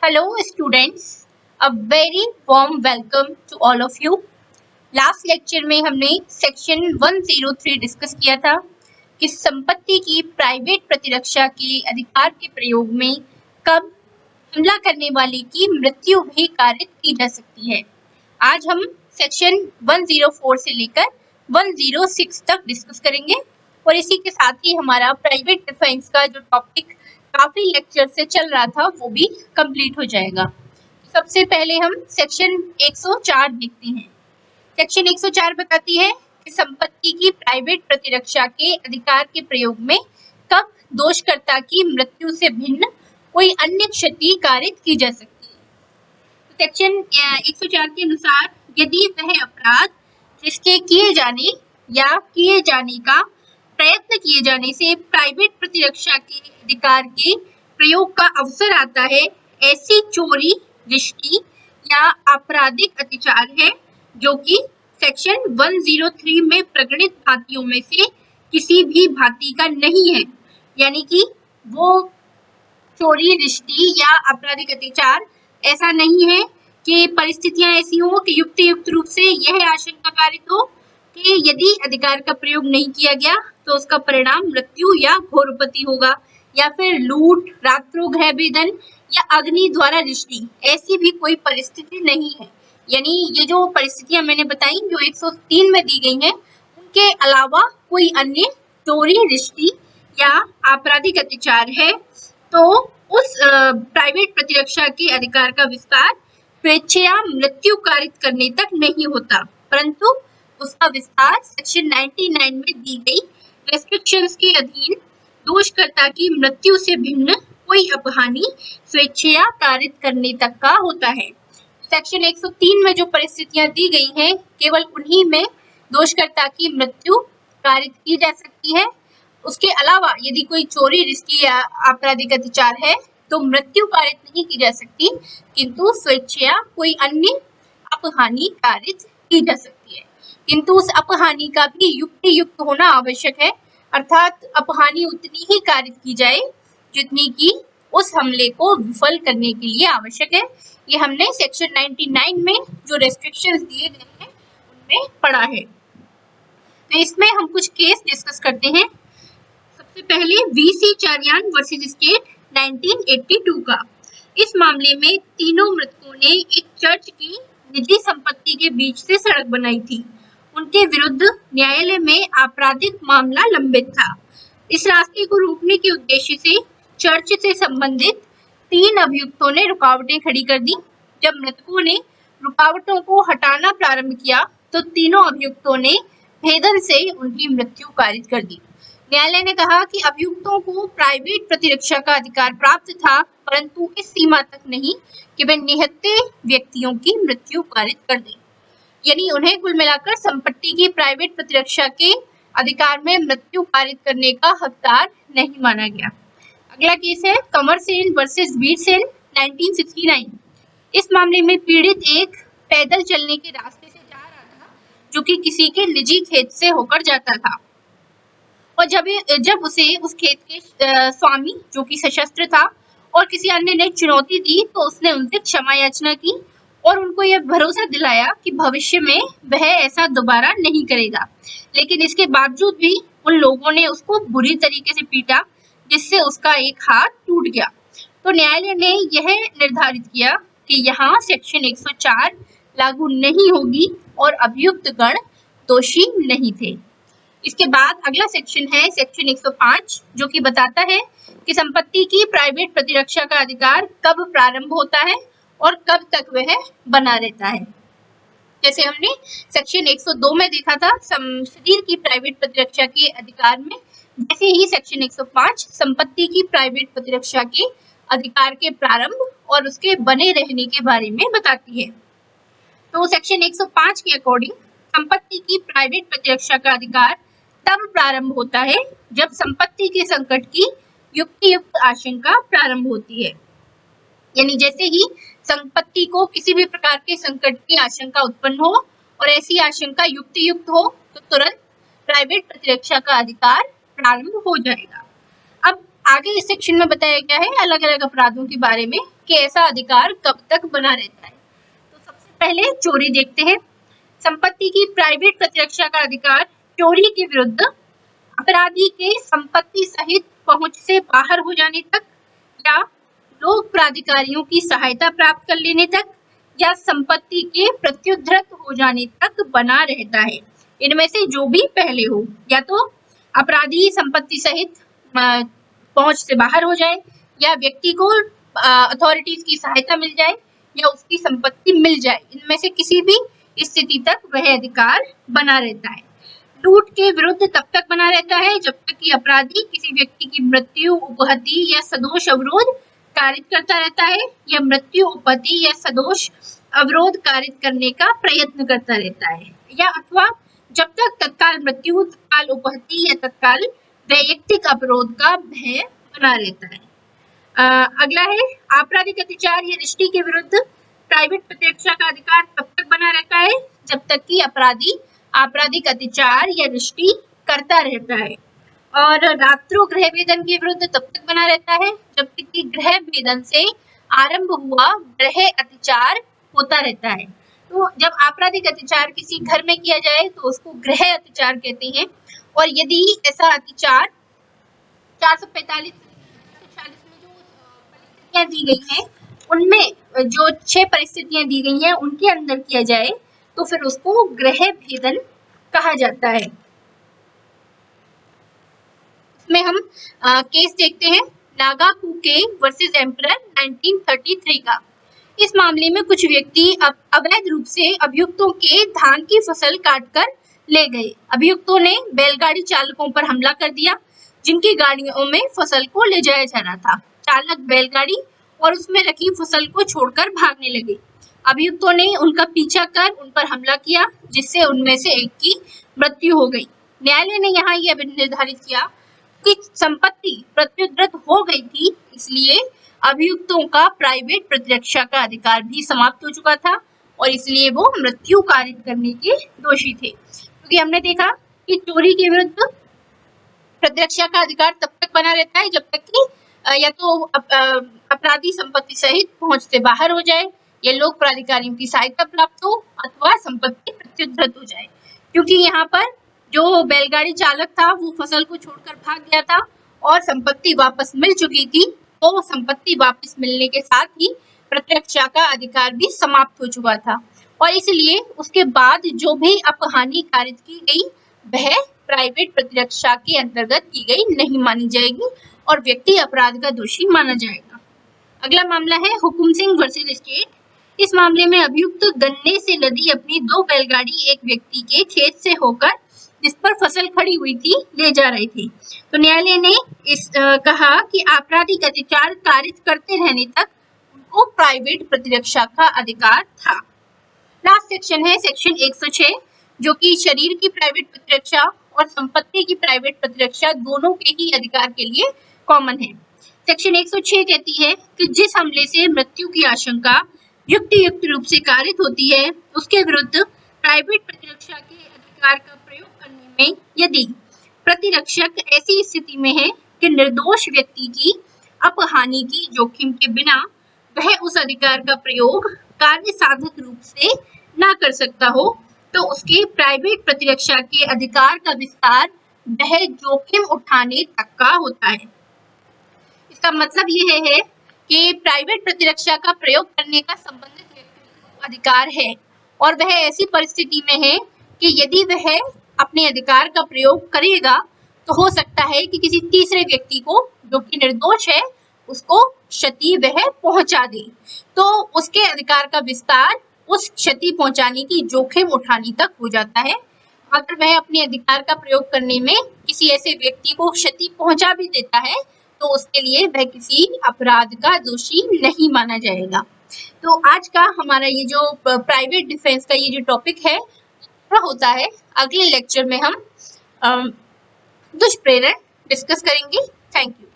Hello students, a very warm welcome to all of you. Last lecture में हमने section 103 discuss किया था कि संपत्ति की प्राइवेट प्रतिरक्षा के अधिकार के प्रयोग में कब हमला करने वाले की मृत्यु भी कारित की जा सकती है। आज हम सेक्शन 104 से लेकर 106 तक डिस्कस करेंगे और इसी के साथ ही हमारा प्राइवेट डिफेंस का जो टॉपिक काफी लेक्चर से चल रहा था वो भी कंप्लीट हो जाएगा। सबसे पहले हम सेक्शन 104 देखते हैं। सेक्शन 104 बताती है कि संपत्ति की प्राइवेट प्रतिरक्षा के अधिकार के प्रयोग में कब दोषकर्ता की मृत्यु से भिन्न कोई अन्य क्षति कारित की जा सकती है। सेक्शन 104 के अनुसार यदि वह अपराध जिसके किए जाने या किए जाने का प्रयत्न किए जाने से प्राइवेट प्रतिरक्षा के अधिकार के प्रयोग का अवसर आता है, ऐसी चोरी, रिश्ती या आपराधिक अत्याचार है जो कि सेक्शन 103 में प्रगणित भातियों में से किसी भी भांति का नहीं है। यानी कि वो चोरी, रिश्ती या आपराधिक अत्याचार ऐसा नहीं है कि परिस्थितियां ऐसी हो कि युक्त रूप से यह आशंका कारित हो कि यदि अधिकार का प्रयोग नहीं किया गया तो उसका परिणाम मृत्यु या घोरपति होगा, या फिर लूट, रात्रों गृह भेदन या अग्नि द्वारा रिश्ती, ऐसी भी कोई परिस्थिति नहीं है। यानी ये जो परिस्थितियां मैंने बताई जो 103 में दी गई हैं, उनके अलावा कोई अन्य चोरी, रिश्ती या आपराधिक अत्याचार है तो उस प्राइवेट प्रतिरक्षा के अधिकार का विस्तार स्वेच्छया मृत्यु कारित करने तक नहीं होता, परंतु उसका विस्तार सेक्शन 99 में दी गई रेस्ट्रिक्शंस के अधीन दोषकर्ता की मृत्यु से भिन्न कोई अपहानि स्वेच्छया कारित करने तक का होता है। सेक्शन 103 में जो परिस्थितियां दी गई हैं, केवल उन्हीं में दोषकर्ता की मृत्यु कारित की जा सकती है। उसके अलावा यदि कोई चोरी, रिश्ती या आपराधिक अत्याचार है तो मृत्यु कारित नहीं की जा सकती, किंतु स्वेच्छया कोई अन्य अपहानि कारित की जा सकती है। किंतु उस अपहानि का भी युक्त होना आवश्यक है, अर्थात अपहानि उतनी ही कारित की जाए जितनी की उस हमले को विफल करने के लिए आवश्यक है। ये हमने सेक्शन 99 में जो रेस्ट्रिक्शंस दिए गए हैं उनमें पढ़ा है। तो इसमें हम कुछ केस डिस्कस करते हैं। सबसे पहले वीसी चार्यान वर्सेस स्टेट 1982 का। इस मामले में तीनों मृतकों ने एक चर्च की निजी संपत्ति के बीच से सड़क बनाई थी। उनके विरुद्ध न्यायालय में आपराधिक मामला लंबित था। इस रास्ते को रोकने के उद्देश्य से चर्च से संबंधित 3 अभियुक्तों ने रुकावटें खड़ी कर दी। जब मृतकों ने रुकावटों को हटाना प्रारंभ किया तो तीनों अभियुक्तों ने भेदन से उनकी मृत्यु कारित कर दी। न्यायालय ने कहा कि अभियुक्तों को प्राइवेट प्रतिरक्षा का अधिकार प्राप्त था, परंतु इस सीमा तक नहीं कि वे निहत्थे व्यक्तियों की मृत्यु कारित कर दें। यानी उन्हें कुल मिलाकर संपत्ति की प्राइवेट प्रतिरक्षा के अधिकार में मृत्यु कारित करने का हकदार नहीं माना गया। अगला केस है कमर सेन वर्सेस वीर सेन 1969। इस मामले में पीड़ित एक पैदल चलने के रास्ते से जा रहा था जो कि किसी के निजी खेत से होकर जाता था, और जब उसे उस खेत के स्वामी जो कि सशस्त्र था और किसी अन्य ने चुनौती दी तो उसने उनसे क्षमा याचना की और उनको यह भरोसा दिलाया कि भविष्य में वह ऐसा दोबारा नहीं करेगा। लेकिन इसके बावजूद भी उन लोगों ने उसको बुरी तरीके से पीटा जिससे उसका एक हाथ टूट गया। तो न्यायालय ने यह निर्धारित किया कि यहाँ सेक्शन 104 लागू नहीं होगी और अभियुक्त गण दोषी नहीं थे। इसके बाद अगला सेक्शन है सेक्शन 105 जो कि बताता है कि संपत्ति की प्राइवेट प्रतिरक्षा का अधिकार कब प्रारंभ होता है और कब तक वह बना रहता है। जैसे हमने सेक्शन 102 में देखा था शरीर की प्राइवेट प्रतिरक्षा के अधिकार में, जैसे ही सेक्शन 105 संपत्ति की प्राइवेट प्रतिरक्षा के अधिकार के प्रारंभ और उसके बने रहने के बारे में बताती है। तो सेक्शन 105 के अकॉर्डिंग संपत्ति की प्राइवेट प्रतिरक्षा का अधिकार तब प्रारंभ होता है जब संपत्ति के संकट की युक्त आशंका प्रारंभ होती है। यानी जैसे ही संपत्ति को किसी भी प्रकार के संकट की आशंका उत्पन्न हो और ऐसी आशंका युक्त हो तो तुरंत प्राइवेट प्रतिरक्षा का अधिकार प्रारंभ हो जाएगा। अब आगे इस सेक्शन में बताया गया है अलग अलग अपराधों के बारे में कि ऐसा अधिकार कब तक बना रहता है। तो सबसे पहले चोरी देखते हैं। संपत्ति की प्राइवेट प्रतिरक्षा का अधिकार चोरी के विरुद्ध अपराधी के संपत्ति सहित पहुंच से बाहर हो जाने तक, या लोक प्राधिकारियों की सहायता प्राप्त कर लेने तक, या संपत्ति के प्रत्युद्धृत हो जाने तक बना रहता है। इनमें से जो भी पहले हो, या तो अपराधी संपत्ति सहित पहुंच से बाहर हो जाए, या व्यक्ति को अथॉरिटीज की सहायता मिल जाए, या उसकी संपत्ति मिल जाए। इनमें से किसी भी स्थिति तक वह अधिकार बना रहता है। लूट के विरुद्ध तब तक बना रहता है जब तक कि अपराधी किसी व्यक्ति की मृत्यु, उपहति या सदोष अवरोध कारित करता रहता है, या मृत्यु, उपहति या सदोष अवरोध कारित करने का प्रयत्न करता रहता है, या अथवा जब तक तत्काल मृत्यु, तत्काल उपहति या तत्काल वैयक्तिक अवरोध का भय बना रहता है। अगला है आपराधिक अत्याचार या रिश्ती के विरुद्ध प्राइवेट प्रतिरक्षा का अधिकार तब तक बना रहता है जब तक कि अपराधी आपराधिक अत्याचार या रिश्ती करता रहता है। और रात्रो गृह भेदन के विरुद्ध तब तक बना रहता है जब तक कि गृह भेदन से आरंभ हुआ गृह अत्याचार होता रहता है। तो जब आपराधिक अत्याचार किसी घर में किया जाए तो उसको गृह अत्याचार कहते हैं। और यदि ऐसा अत्याचार 445 में जो परिस्थितियां दी गई हैं, उनमें जो 6 परिस्थितियां दी गई हैं उनके अंदर किया जाए तो फिर उसको गृह भेदन कहा जाता है। इसमें हम केस देखते हैं नागाकुके वर्सेस एम्परर 1933 का। इस मामले में कुछ व्यक्ति अवैध रूप से अभियुक्तों के धान की फसल काटकर ले गए। अभियुक्तों ने बैलगाड़ी चालकों पर हमला कर दिया जिनकी गाड़ियों में फसल को ले जाया जा रहा था। चालक बैलगाड़ी और उसमें रखी फसल को छोड़कर भागने लगे। अभियुक्तों ने उनका पीछा कर उन पर हमला किया जिससे उनमें से एक की मृत्यु हो गई। न्यायालय ने यहाँ यह निर्धारित किया कि संपत्ति प्रत्युद्धृत हो गई थी, इसलिए अभियुक्तों का प्राइवेट प्रतिरक्षा का अधिकार भी समाप्त हो चुका था और इसलिए वो मृत्यु कारित करने के दोषी थे। क्योंकि हमने देखा कि चोरी के विरुद्ध प्रतिरक्षा का अधिकार तब तक बना रहता है जब तक कि या तो अपराधी संपत्ति सहित पहुंच से बाहर हो जाए, या लोक प्राधिकारियों की सहायता प्राप्त हो, अथवा संपत्ति प्रत्युद्धृत हो जाए। क्योंकि यहाँ पर जो बैलगाड़ी चालक था वो फसल को छोड़कर भाग गया था और संपत्ति वापस मिल चुकी थी, तो संपत्ति वापस मिलने के साथ ही प्रतिरक्षा का अधिकार भी समाप्त हो चुका था और इसलिए उसके बाद जो भी अपहानि कारित की गई वह प्राइवेट प्रतिरक्षा के अंतर्गत की गई नहीं मानी जाएगी और व्यक्ति अपराध का दोषी माना जाएगा। अगला मामला है हुकुम सिंह वर्सेस स्टेट। इस मामले में अभियुक्त गन्ने से लदी अपनी 2 बैलगाड़ी एक व्यक्ति के खेत से होकर जिस पर फसल खड़ी हुई थी ले जा रही थी। तो न्यायालय ने कहा कि आपराधिक अत्याचार कारित करते रहने तक उनको प्राइवेट प्रतिरक्षा का अधिकार था। लास्ट सेक्शन है सेक्शन 106 जो कि शरीर की प्राइवेट प्रतिरक्षा और संपत्ति की प्राइवेट प्रतिरक्षा दोनों के ही अधिकार के लिए कॉमन है। सेक्शन 106 कहती है कि जिस हमले से मृत्यु की आशंका युक्त रूप से कारित होती है उसके विरुद्ध प्राइवेट प्रतिरक्षा के अधिकार का प्रयोग करने में यदि प्रतिरक्षक ऐसी स्थिति में है कि निर्दोष व्यक्ति की अपहानि की जोखिम के बिना वह उस अधिकार का प्रयोग कार्य साधक रूप से ना कर सकता हो तो उसके प्राइवेट प्रतिरक्षा के अधिकार का विस्तार वह जोखिम उठाने तक का होता है। इसका मतलब यह है कि प्राइवेट प्रतिरक्षा का प्रयोग करने का संबंधित व्यक्ति को अधिकार है और वह ऐसी परिस्थिति में है कि यदि वह अपने अधिकार का प्रयोग करेगा तो हो सकता है कि किसी तीसरे व्यक्ति को जो कि निर्दोष है उसको क्षति वह पहुंचा दे, तो उसके अधिकार का विस्तार उस क्षति पहुंचाने की जोखिम उठाने तक हो जाता है। अगर वह अपने अधिकार का प्रयोग करने में किसी ऐसे व्यक्ति को क्षति पहुंचा भी देता है तो उसके लिए वह किसी अपराध का दोषी नहीं माना जाएगा। तो आज का हमारा ये जो प्राइवेट डिफेंस का ये जो टॉपिक है पूरा होता है। अगले लेक्चर में हम दुष्प्रेरण डिस्कस करेंगे। Thank you.